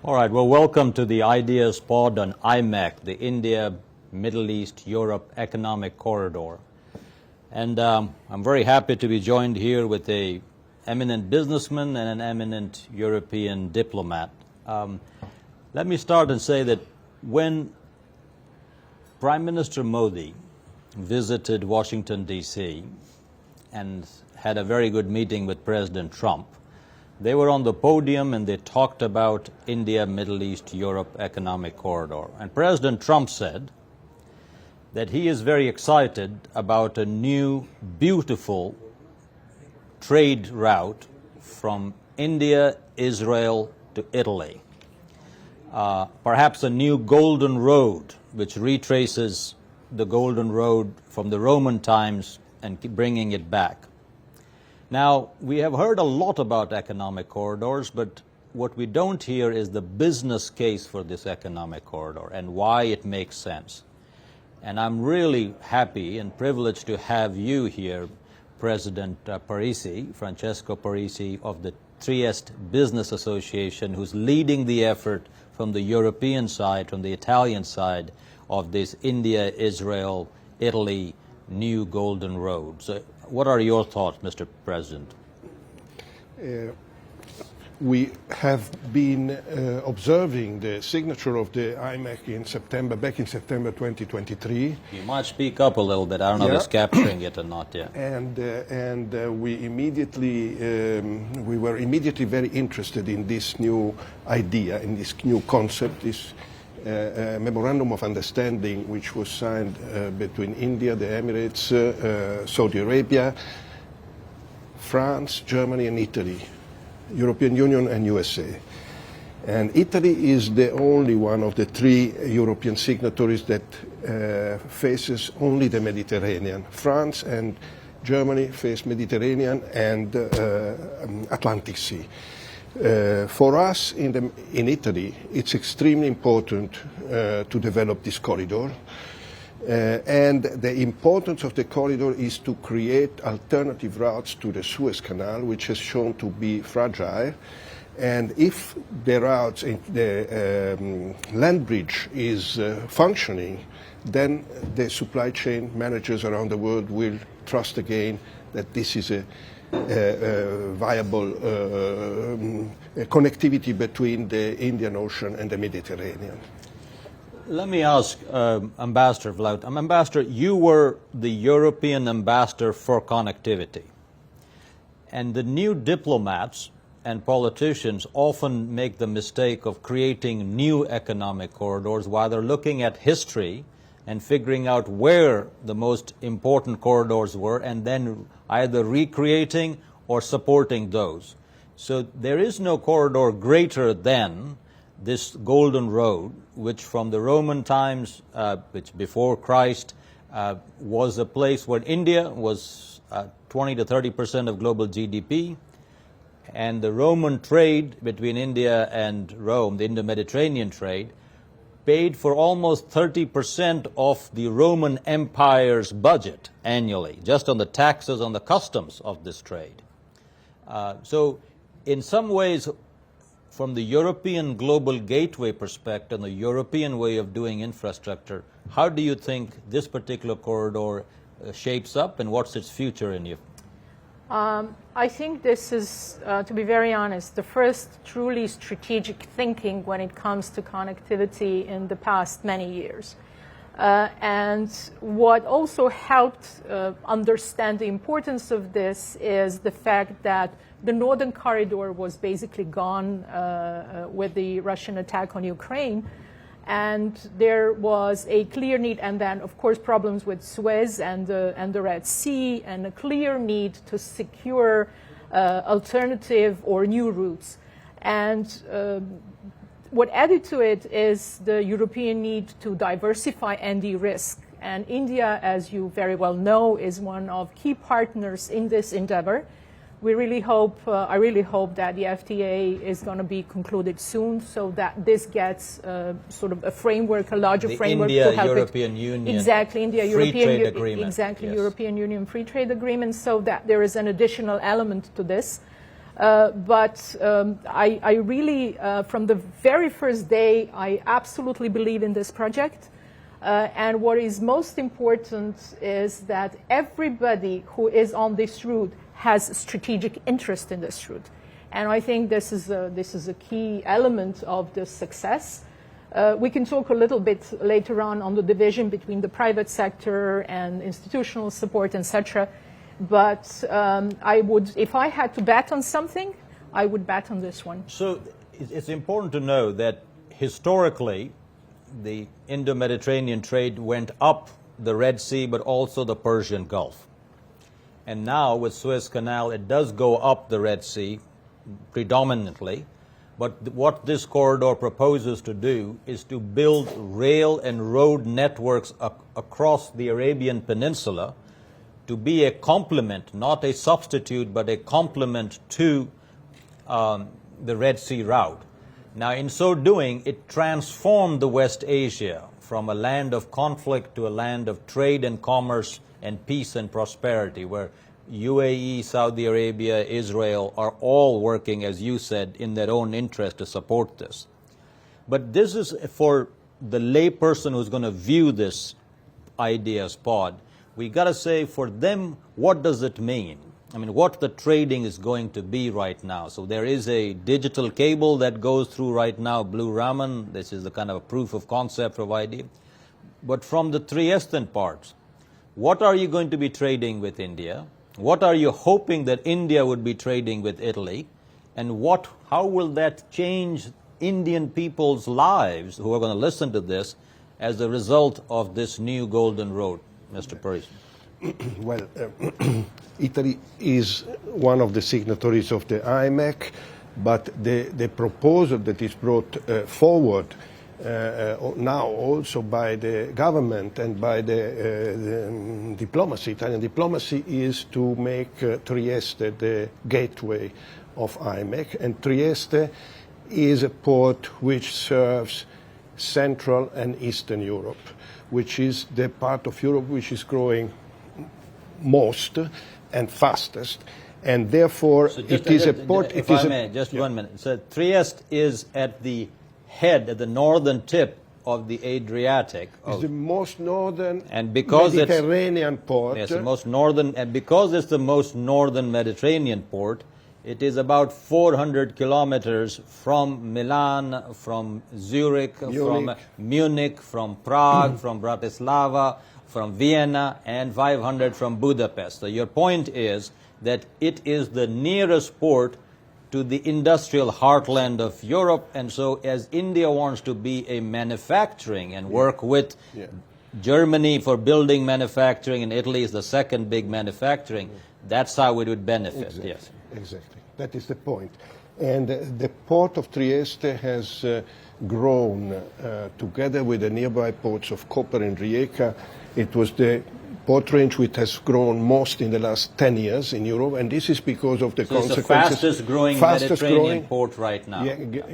All right, well, welcome to the Ideas Pod on IMEC, the India, Middle East, Europe Economic Corridor. And I'm very happy to be joined here with an eminent businessman and an eminent European diplomat. Let me start and say that when Prime Minister Modi visited Washington, D.C., and had a very good meeting with President Trump, they were on the podium and they talked about India, Middle East, Europe Economic Corridor. And President Trump said that he is very excited about a new, beautiful trade route from India, Israel to Italy. Perhaps a new golden road which retraces the golden road from the Roman times and bringing it back. Now, we have heard a lot about economic corridors, but what we don't hear is the business case for this economic corridor and why it makes sense. And I'm really happy and privileged to have you here, President Parisi, Francesco Parisi of the Trieste Business Association, who's leading the effort from the European side, from the Italian side of this India, Israel, Italy, new golden road. So what are your thoughts, Mr. President? We have been observing the signature of the IMEC in September, back in September 2023. You might speak up a little bit. I don't know if it's capturing it or not yet. And we were immediately very interested in this new idea, in this new concept, this memorandum of understanding which was signed between India, the Emirates, Saudi Arabia, France, Germany and Italy, European Union and USA. And Italy is the only one of the three European signatories that faces only the Mediterranean. France and Germany face Mediterranean and Atlantic Sea. For us in Italy, it's extremely important to develop this corridor. And the importance of the corridor is to create alternative routes to the Suez Canal, which has shown to be fragile. And if the routes, the land bridge is functioning, then the supply chain managers around the world will trust again that this is a viable connectivity between the Indian Ocean and the Mediterranean. Let me ask Ambassador Vlahutin. Ambassador, you were the European ambassador for connectivity. And the new diplomats and politicians often make the mistake of creating new economic corridors while they're looking at history and figuring out where the most important corridors were and then either recreating or supporting those. So there is no corridor greater than this golden road, which from the Roman times, which before Christ, was a place where India was 20 to 30% of global GDP, and the Roman trade between India and Rome, the Indo-Mediterranean trade, paid for almost 30% of the Roman Empire's budget annually, just on the taxes on the customs of this trade. So in some ways, from the European global gateway perspective, and the European way of doing infrastructure, how do you think this particular corridor shapes up, and what's its future in you? I think this is, to be very honest, the first truly strategic thinking when it comes to connectivity in the past many years. And what also helped understand the importance of this is the fact that the Northern Corridor was basically gone with the Russian attack on Ukraine. And there was a clear need, and then, of course, problems with Suez and the Red Sea, and a clear need to secure alternative or new routes. And what added to it is the European need to diversify and de-risk. And India, as you very well know, is one of key partners in this endeavor. We really hope, I really hope that the FTA is going to be concluded soon, so that this gets sort of a framework, a larger framework to help India-European Union exactly, free trade agreement. Exactly, yes. European Union free trade agreement, so that there is an additional element to this. But I really, from the very first day, I absolutely believe in this project. And what is most important is that everybody who is on this route has strategic interest in this route. And I think this is a key element of the success. We can talk a little bit later on the division between the private sector and institutional support, etc. But I would, if I had to bet on something, I would bet on this one. So it's important to know that historically, the Indo-Mediterranean trade went up the Red Sea, but also the Persian Gulf. And now with Suez Canal, it does go up the Red Sea predominantly. But what this corridor proposes to do is to build rail and road networks across the Arabian Peninsula to be a complement, not a substitute, but a complement to the Red Sea route. Now, in so doing, it transformed the West Asia from a land of conflict to a land of trade and commerce and peace and prosperity, where UAE, Saudi Arabia, Israel are all working, as you said, in their own interest to support this. But this is for the layperson who's going to view this ideas pod. We got to say, for them, what does it mean? I mean, what the trading is going to be right now. So there is a digital cable that goes through right now, Blue Raman. This is the kind of a proof of concept of idea. But from the Trieste parts, what are you going to be trading with India? What are you hoping that India would be trading with Italy? And how will that change Indian people's lives who are going to listen to this as a result of this new Golden Road, Mr. Parisi? Well, Italy is one of the signatories of the IMEC, but the proposal that is brought forward now also by the government and by the diplomacy, Italian diplomacy, is to make Trieste the gateway of IMEC. And Trieste is a port which serves Central and Eastern Europe, which is the part of Europe which is growing most and fastest, and therefore it is a port. If I may, just 1 minute. So Trieste is at the head, at the northern tip of the Adriatic. It's the most northern and because Mediterranean port. Yes, the most northern, and because it's the most northern Mediterranean port, it is about 400 kilometers from Milan, from Zurich, from Munich, from Prague, from Bratislava, from Vienna, and 500 from Budapest. So your point is that it is the nearest port to the industrial heartland of Europe, and so as India wants to be a manufacturing and work with Germany for building manufacturing, and Italy is the second big manufacturing, that's how it would benefit. Exactly. Yes. Exactly. That is the point. And the port of Trieste has grown together with the nearby ports of Koper and Rijeka. It was the port range which has grown most in the last 10 years in Europe, and this is because of the consequences. It's the fastest growing Mediterranean port right now. Yeah,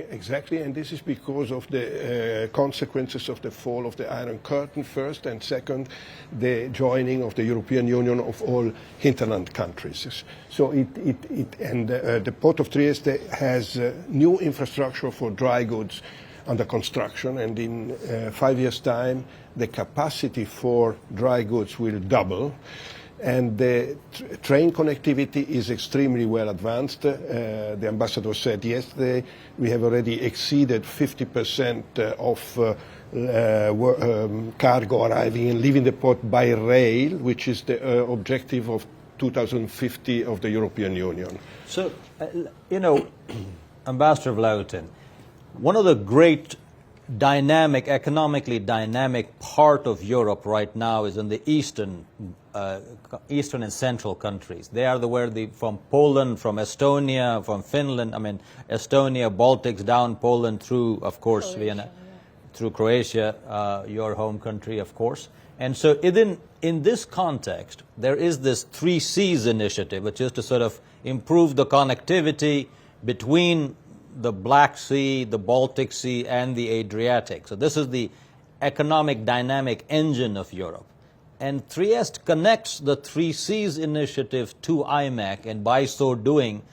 exactly, and this is because of the consequences of the fall of the Iron Curtain first, and second, the joining of the European Union of all hinterland countries. So the port of Trieste has new infrastructure for dry goods under construction, and in 5 years' time, the capacity for dry goods will double, and the train connectivity is extremely well advanced. The ambassador said yesterday we have already exceeded 50% of cargo arriving and leaving the port by rail, which is the objective of 2050 of the European Union. So, Ambassador Vlahutin, one of the great economically dynamic part of Europe right now is in the eastern and central countries. They are from Poland, from Estonia, from Finland. I mean, Estonia, Baltics down, Poland through, of course, Croatia, Vienna, through Croatia, your home country, of course. And so in this context, there is this 3 Cs initiative, which is to sort of improve the connectivity between the Black Sea, the Baltic Sea, and the Adriatic. So this is the economic dynamic engine of Europe. And Trieste connects the 3 Cs initiative to IMEC, and by so doing,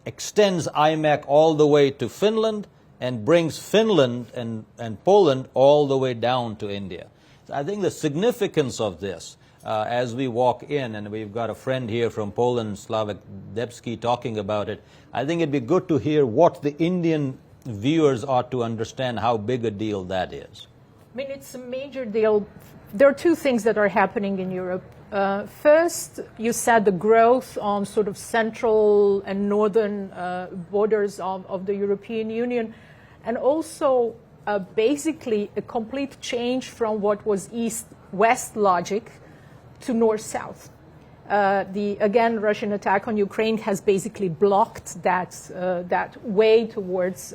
extends IMEC all the way to Finland and brings Finland and Poland all the way down to India. So I think the significance of this, as we walk in, and we've got a friend here from Poland, Slavek Debski, talking about it, I think it'd be good to hear what the Indian viewers ought to understand how big a deal that is. I mean, it's a major deal. There are two things that are happening in Europe. First, you said the growth on sort of central and northern borders of the European Union, and also basically a complete change from what was east-west logic to north-south. Again, Russian attack on Ukraine has basically blocked that way towards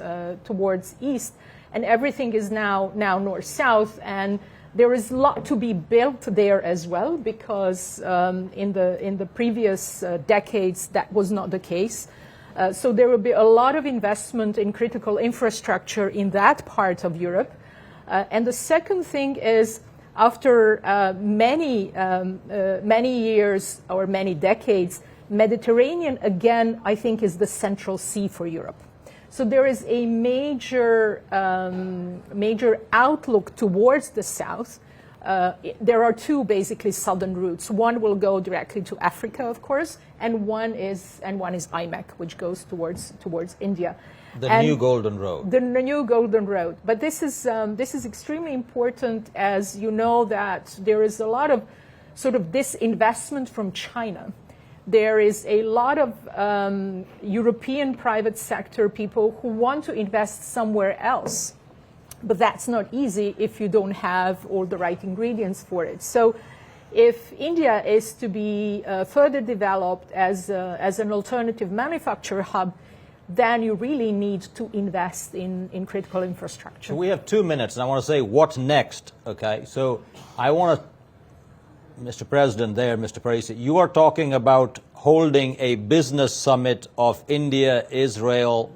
east, and everything is now north-south, and there is a lot to be built there as well, because in the previous decades that was not the case. So there will be a lot of investment in critical infrastructure in that part of Europe. And the second thing is, after many years or many decades, Mediterranean again, I think, is the central sea for Europe. So there is a major outlook towards the south. There are two basically southern routes. One will go directly to Africa, of course, and one is IMEC, which goes towards India. The new Golden Road. The new Golden Road. But this is extremely important, as you know, that there is a lot of sort of disinvestment from China. There is a lot of European private sector people who want to invest somewhere else, but that's not easy if you don't have all the right ingredients for it. So if India is to be further developed as an alternative manufacture hub, then you really need to invest in critical infrastructure. So we have 2 minutes, and I want to say what's next, okay? So I want to, Mr. President there, Mr. Parisi, you are talking about holding a business summit of India, Israel,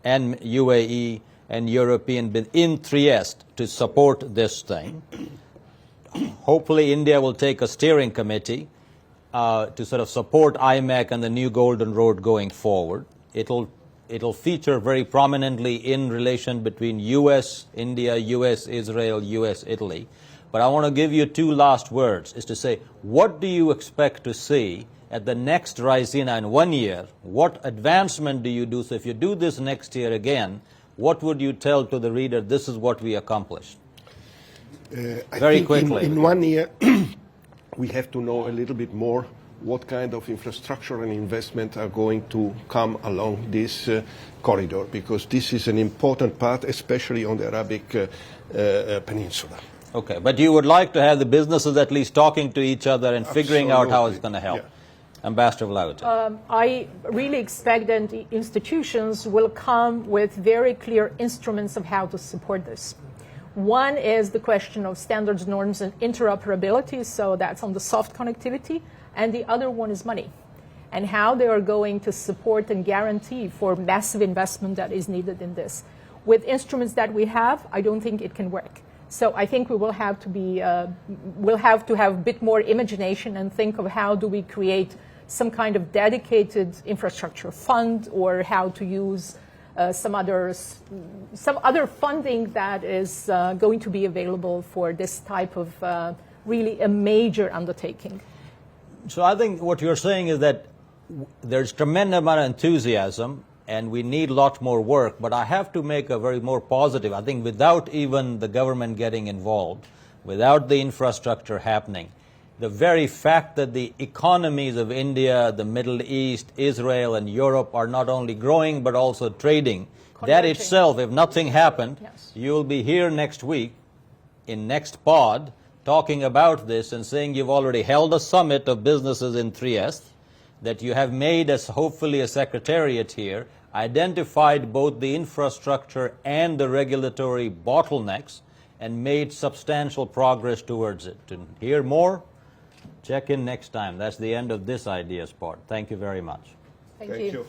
and UAE and European in Trieste to support this thing. Hopefully India will take a steering committee to sort of support IMEC and the new Golden Road going forward. It'll feature very prominently in relation between U.S., India, U.S., Israel, U.S., Italy. But I want to give you two last words, is to say, what do you expect to see at the next Raisina in 1 year? What advancement do you do? So if you do this next year again, what would you tell to the reader, this is what we accomplished? Very quickly. In 1 year, we have to know a little bit more what kind of infrastructure and investment are going to come along this corridor, because this is an important part, especially on the Arabic Peninsula. Okay, but you would like to have the businesses at least talking to each other and figuring out how it's going to help. Yeah. Ambassador Vlahutin. I really expect that the institutions will come with very clear instruments of how to support this. One is the question of standards, norms, and interoperability, so that's on the soft connectivity, and the other one is money, and how they are going to support and guarantee for massive investment that is needed in this. With instruments that we have, I don't think it can work. So I think we will have to have a bit more imagination and think of how do we create some kind of dedicated infrastructure fund, or how to use some other funding that is going to be available for this type of really a major undertaking. So I think what you're saying is that there's tremendous amount of enthusiasm, and we need a lot more work, but I have to make a very more positive. I think without even the government getting involved, without the infrastructure happening, the very fact that the economies of India, the Middle East, Israel, and Europe are not only growing but also trading, that itself, if nothing happened, yes, you'll be here next week in next pod talking about this and saying you've already held a summit of businesses in Trieste, that you have made as hopefully a secretariat here, identified both the infrastructure and the regulatory bottlenecks, and made substantial progress towards it. To hear more, check in next time. That's the end of this Ideas Pod. Thank you very much. Thank you.